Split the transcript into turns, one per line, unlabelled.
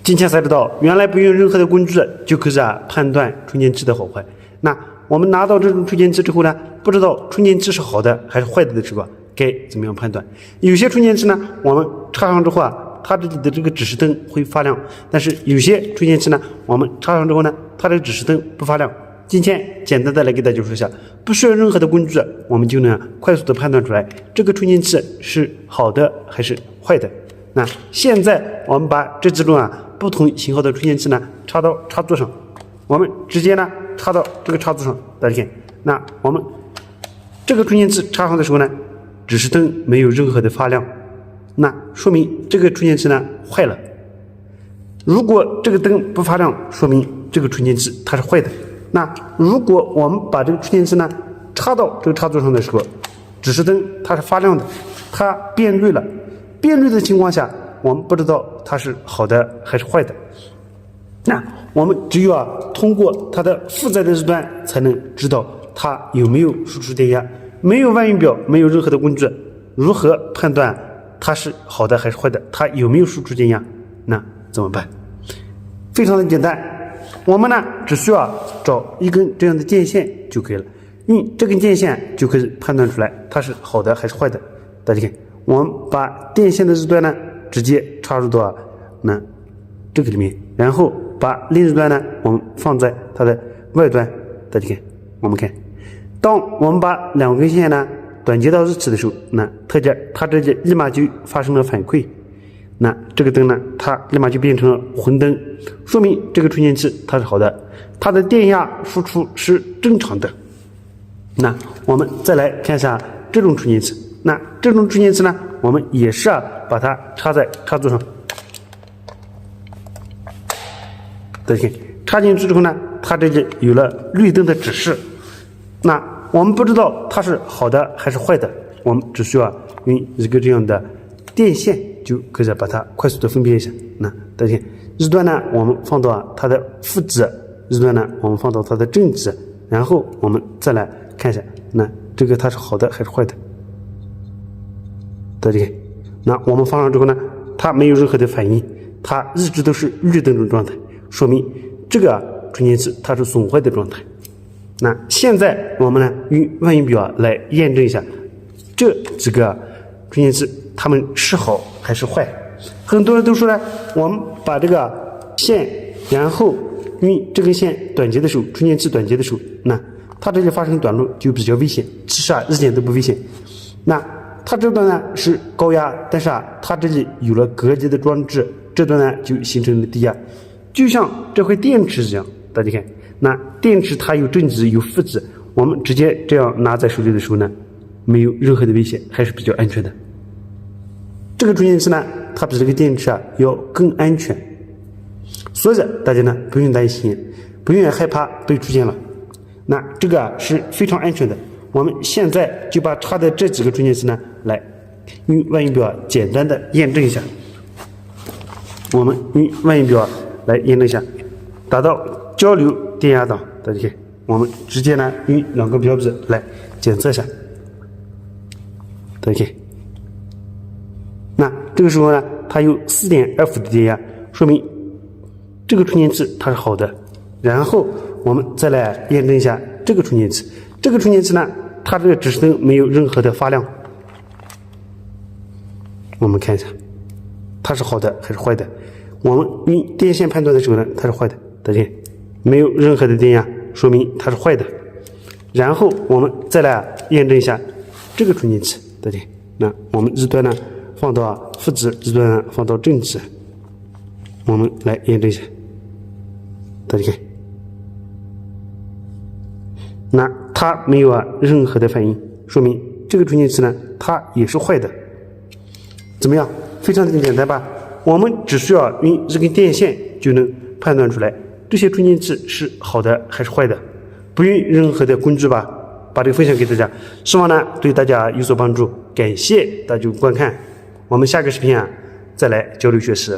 今天才知道，原来不用任何的工具就可以判断充电器的好坏。那我们拿到这种充电器之后呢，不知道充电器是好的还是坏的时候，该怎么样判断？有些充电器呢，我们插上之后它这里的这个指示灯会发亮，但是有些充电器呢，我们插上之后呢，它这个指示灯不发亮。今天简单的来给大家说一下，不需要任何的工具，我们就能快速的判断出来这个充电器是好的还是坏的。那现在我们把这几种不同型号的充电器呢插到插座上，我们直接呢插到这个插座上，大家看，那我们这个充电器插上的时候呢，指示灯没有任何的发亮，那说明这个充电器呢坏了。如果这个灯不发亮，说明这个充电器它是坏的。那如果我们把这个充电器呢插到这个插座上的时候，指示灯它是发亮的，它变绿了。变绿的情况下，我们不知道它是好的还是坏的。那我们只有通过它的负载的日端才能知道它有没有输出电压。没有万用表，没有任何的工具，如何判断它是好的还是坏的？它有没有输出电压？那怎么办？非常的简单，我们呢只需要找一根这样的电线就可以了，用这根电线就可以判断出来它是好的还是坏的。大家看，我们把电线的日端呢直接插入到这个里面，然后把另一端呢我们放在它的外端。大家看，我们看，当我们把两根线呢短接到一起的时候，那它这里立马就发生了反馈，那这个灯呢它立马就变成了红灯，说明这个充电器它是好的，它的电压输出是正常的。那我们再来看一下这种充电器，那这种充电器呢，我们也是把它插在插座上。大家看，插进去之后呢，它这里有了绿灯的指示。那我们不知道它是好的还是坏的，我们只需要用一个这样的电线就可以把它快速的分辨一下。那大家看，日端呢我们放到它的负极，日端呢我们放到它的正极，然后我们再来看一下，那这个它是好的还是坏的？大家看，那我们放上之后呢，它没有任何的反应，它一直都是绿灯的状态，说明这个充电器它是损坏的状态。那现在我们呢用万用表来验证一下这几个充电器它们是好还是坏。很多人都说呢，我们把这个线，然后用这根线短接的时候，充电器短接的时候，那它这里发生短路就比较危险。其实一点都不危险。那它这段呢是高压，但是它这里有了隔离的装置，这段呢就形成了低压，就像这块电池一样。大家看，那电池它有正极有负极，我们直接这样拿在手里的时候呢，没有任何的危险，还是比较安全的。这个充电器呢，它比这个电池要更安全，所以大家呢不用担心，不用害怕被出现了。那这个是非常安全的。我们现在就把插的这几个充电器呢，来用万用表简单的验证一下。我们用万用表来验证一下，达到交流电压档，大家看，我们直接呢用两个标笔来检测一下。大家看，那这个时候呢，它有 4.2 伏的电压，说明这个充电器它是好的。然后我们再来验证一下这个充电器，这个充电器呢，它这个指示灯没有任何的发亮。我们看一下，它是好的还是坏的？我们用电线判断的时候呢，它是坏的。大家看，没有任何的电压，说明它是坏的。然后我们再来验证一下这个充电器，大家看，那我们日端呢放到负极，日端呢放到正极，我们来验证一下。大家看，那它没有任何的反应，说明这个充电器呢，它也是坏的。怎么样？非常的简单吧？我们只需要用这根电线就能判断出来这些充电器是好的还是坏的，不用任何的工具吧？把这个分享给大家，希望呢对大家有所帮助。感谢大家观看，我们下个视频再来交流学习。